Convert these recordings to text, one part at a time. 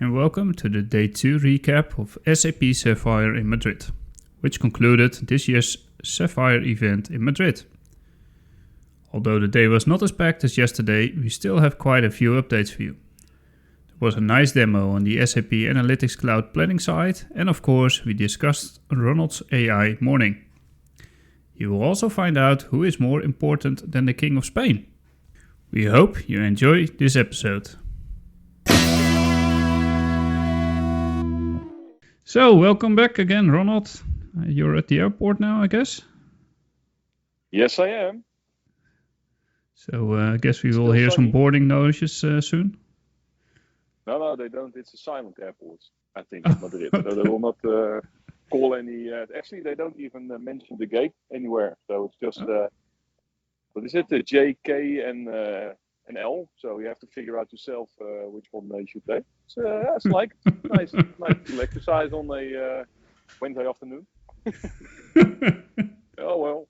and welcome to the Day 2 recap of SAP Sapphire in Madrid, which concluded this year's Sapphire event in Madrid. Although the day was not as packed as yesterday, we still have quite a few updates for you. There was a nice demo on the SAP Analytics Cloud Planning side, and of course we discussed Ronald's AI morning. You will also find out who is more important than the King of Spain. We hope you enjoy this episode. So, welcome back again, Ronald. You're at the airport now, I guess? Yes, I am. So, I guess we will hear some boarding noises soon? No, they don't. It's a silent airport, I think, in Madrid. So they will not call any... actually, they don't even mention the gate anywhere. So it's just... what is it? The J, K, and L. So you have to figure out yourself which one you should take. So it's like nice little exercise on a Wednesday afternoon. Oh well.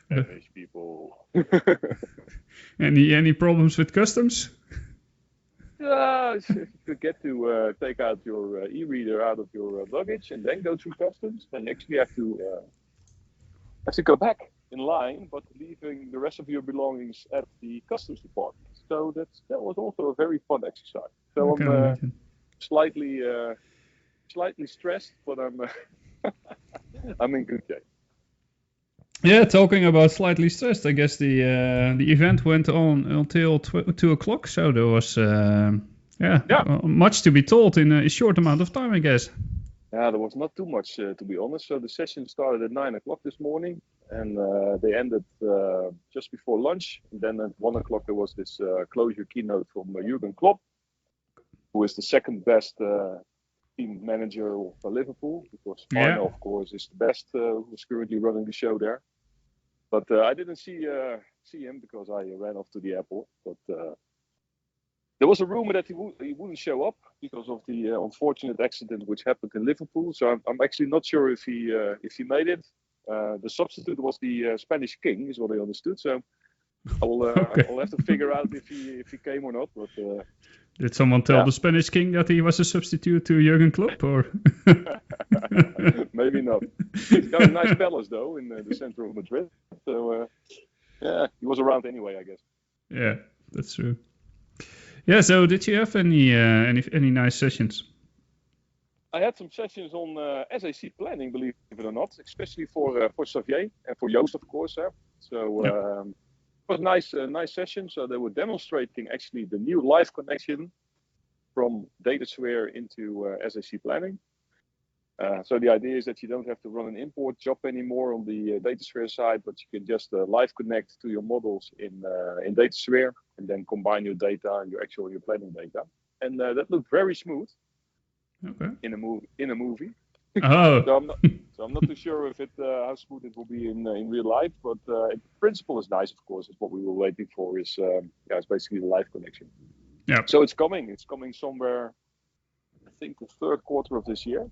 English people. Any problems with customs? If you forget to take out your e-reader out of your luggage and then go through customs, then you actually have to go back in line, but leaving the rest of your belongings at the customs department. So that was also a very fun exercise. So okay, I'm slightly stressed, but I'm in good shape. Yeah, talking about slightly stressed, I guess the event went on until 2 o'clock, so there was much to be told in a short amount of time, I guess. Yeah, there was not too much, to be honest. So the session started at 9 o'clock this morning, and they ended just before lunch. And then at 1 o'clock there was this closure keynote from Jurgen Klopp, who is the second best team manager of Liverpool, because Arno, of course, is the best who's currently running the show there. But I didn't see him because I ran off to the airport. But there was a rumor that he wouldn't show up because of the unfortunate accident which happened in Liverpool. So I'm actually not sure if he made it. The substitute was the Spanish king, is what I understood. So I'll have to figure out if he came or not. But did someone tell the Spanish king that he was a substitute to Jurgen Klopp, or? Maybe not. He's got a nice palace though in the center of Madrid. So he was around anyway, I guess. Yeah, that's true. Yeah. So did you have any nice sessions? I had some sessions on SAC Planning, believe it or not, especially for Xavier and for Joost, of course. So it was a nice session. So they were demonstrating actually the new live connection from DataSphere into SAC Planning. So the idea is that you don't have to run an import job anymore on the DataSphere side, but you can just live connect to your models in DataSphere and then combine your data and your planning data. And that looked very smooth. Okay. In a movie. Oh. so I'm not too sure if how smooth it will be in real life, but in principle is nice, of course. It's what we were waiting for. It's basically the live connection. Yeah. So it's coming. It's coming somewhere, I think, the third quarter of this year.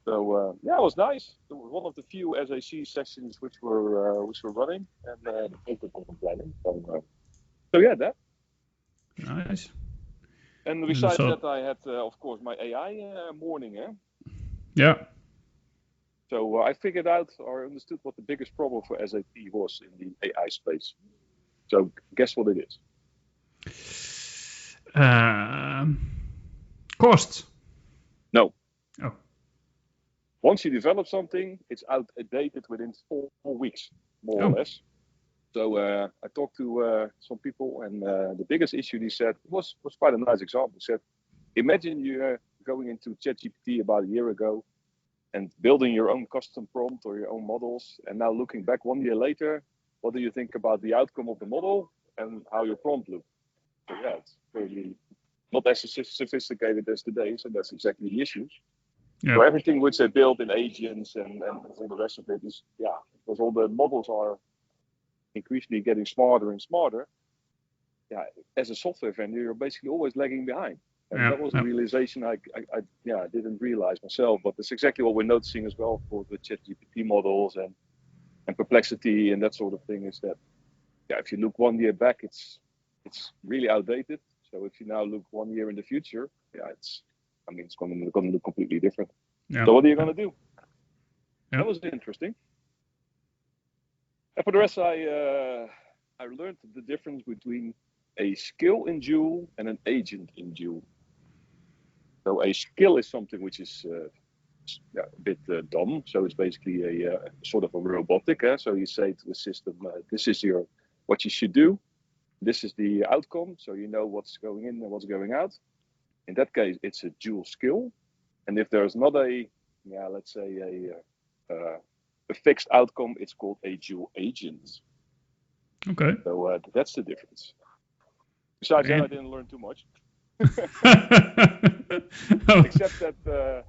So it was nice. It was one of the few SAC sessions which were running, and focus on planning. So that. Nice. And besides that, I had, of course, my AI morning. Yeah. So I figured out or understood what the biggest problem for SAP was in the AI space. So guess what it is? Costs. No. Oh. Once you develop something, it's outdated within 4 weeks, more or less. So I talked to some people, and the biggest issue, he said, was quite a nice example. He said, imagine you're going into ChatGPT about a year ago and building your own custom prompt or your own models. And now looking back 1 year later, what do you think about the outcome of the model and how your prompt looked? So it's really not as sophisticated as today. So that's exactly the issue. Yeah. So everything which they built in agents and all the rest of it is, because all the models are increasingly getting smarter and smarter. Yeah, as a software vendor, you're basically always lagging behind. And that was a realization I didn't realize myself, but it's exactly what we're noticing as well for the ChatGPT models and Perplexity and that sort of thing, is that if you look 1 year back, it's really outdated. So if you now look 1 year in the future, it's going to look completely different. Yeah. So what are you going to do? Yeah. That was interesting. And for the rest, I learned the difference between a skill in Joule and an agent in Joule. So a skill is something which is a bit dumb. So it's basically a sort of a robotic. So you say to the system, this is what you should do. This is the outcome. So you know what's going in and what's going out. In that case, it's a Joule skill. And if there's not let's say a fixed outcome, it's called a Joule agent. Okay. So that's the difference. Besides that, I didn't learn too much. Except that,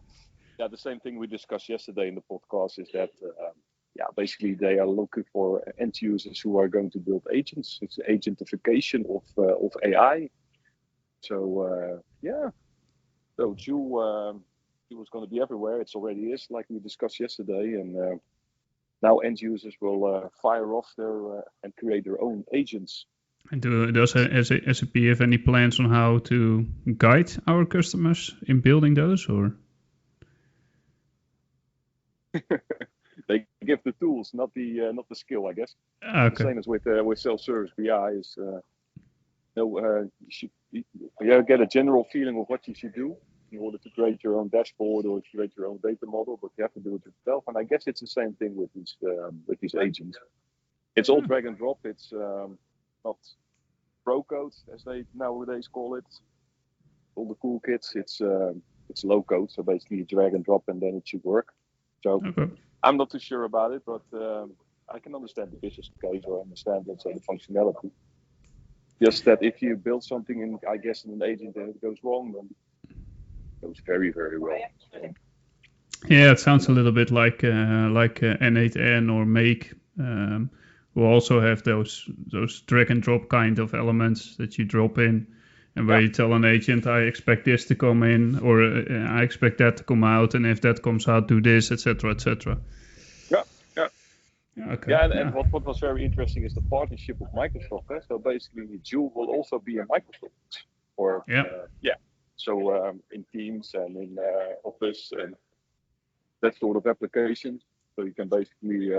the same thing we discussed yesterday in the podcast is that, basically they are looking for end users who are going to build agents. It's agentification of AI. So so Joule was going to be everywhere. It already is, like we discussed yesterday, and now end users will fire off and create their own agents. And does SAP have any plans on how to guide our customers in building those, or? They give the tools, not the skill, I guess. Okay. Same as with self-service BI is you get a general feeling of what you should do in order to create your own dashboard or create your own data model, but you have to do it yourself. And I guess it's the same thing with these agents. It's all drag and drop. It's not pro code as they nowadays call it. All the cool kids, it's low code. So basically you drag and drop and then it should work. So I'm not too sure about it, but I can understand the business case or understand, let's say, the functionality. Just that if you build something in an agent and it goes wrong, then it goes very, very wrong. Yeah, it sounds a little bit like N8N or Make, who also have those drag and drop kind of elements that you drop in, and where you tell an agent, I expect this to come in, or I expect that to come out, and if that comes out, do this, etc., etc. Okay. And what was very interesting is the partnership with Microsoft. So basically, Joule will also be a Microsoft, So in Teams and in Office and that sort of application. So you can basically,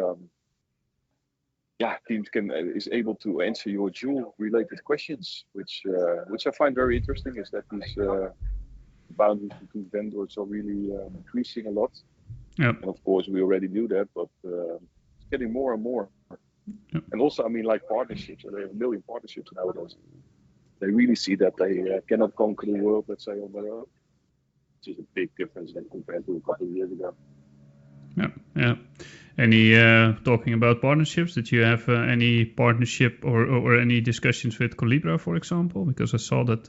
Teams is able to answer your Joule related questions, which I find very interesting. Is that these boundaries between vendors are really increasing a lot. Yep. And of course, we already knew that, but getting more and more. Yep. And also, like partnerships, they have a million partnerships nowadays. They really see that they cannot conquer the world, let's say, on their own, which is a big difference than compared to a couple of years ago. Yeah. Any talking about partnerships? Did you have any partnership or any discussions with Colibra, for example? Because I saw that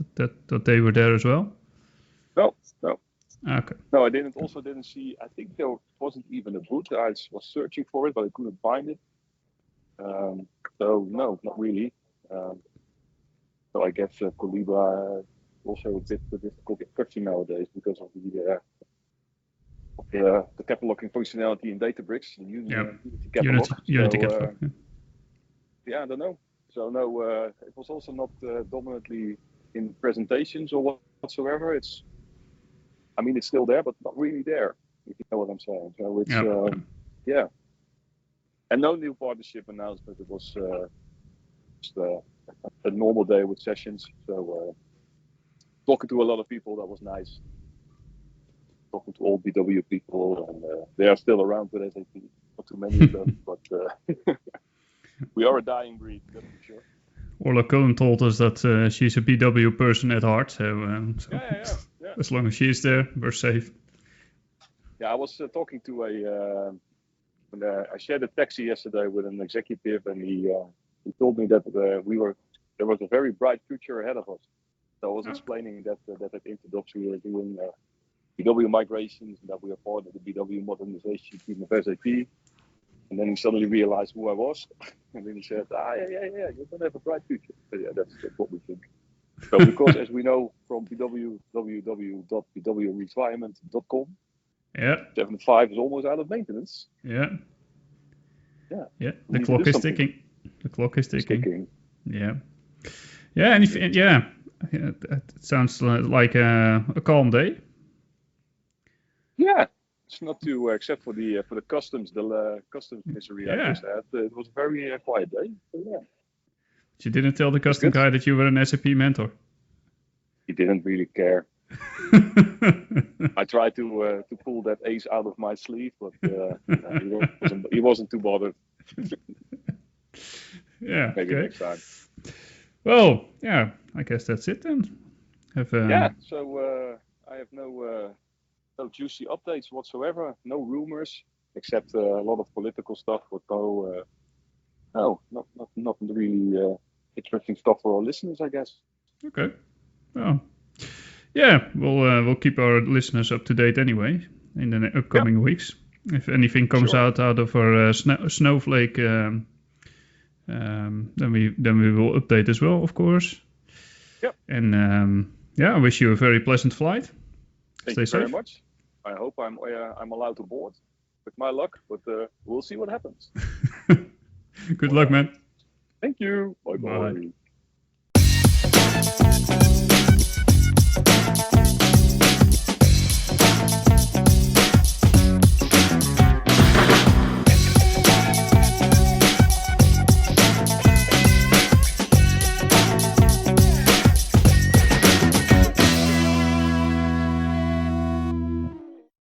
they were there as well. No. Okay. No, I didn't. Also, didn't see. I think there wasn't even a booth. I was searching for it, but I couldn't find it. So no, not really. So I guess Colibra also a bit difficult discussion nowadays because of the cataloging functionality in Databricks. Unity catalog. I don't know. So no, it was also not dominantly in presentations or whatsoever. It's still there, but not really there, if you know what I'm saying. So it's, And no new partnership announcement. It was just a normal day with sessions. So talking to a lot of people, that was nice. Talking to all BW people, and they are still around with SAP. Not too many of them, but we are a dying breed, that's for sure. Orla Cohen told us that she's a BW person at heart, so as long as she's there, we're safe. Yeah, I was talking to I shared a taxi yesterday with an executive, and he told me that there was a very bright future ahead of us. So I was explaining that at Interdocs we were doing BW migrations, and that we are part of the BW modernization team of SAP. And then he suddenly realized who I was, and then he said, you're going to have a bright future. So that's what we think. So because as we know from www.bwretirement.com, 7.5 is almost out of maintenance. Yeah. The clock is ticking. Yeah. Yeah. And It sounds like a calm day. Yeah, it's not too except for the customs customs misery I just had. It was a very quiet day. So, yeah. But you didn't tell the custom guy that you were an SAP mentor. He didn't really care. I tried to pull that ace out of my sleeve, but he wasn't too bothered. Yeah. Maybe next time. Well, yeah, I guess that's it then. So I have no juicy updates whatsoever. No rumors, except a lot of political stuff. But not really interesting stuff for our listeners, I guess. Okay. Well, yeah, we'll keep our listeners up to date anyway in the upcoming weeks. If anything comes out of our snowflake, then we will update as well, of course. Yep. And I wish you a very pleasant flight. Thank you very much. I hope I'm allowed to board with my luck, but we'll see what happens. Good luck, man. Thank you. Bye. Bye.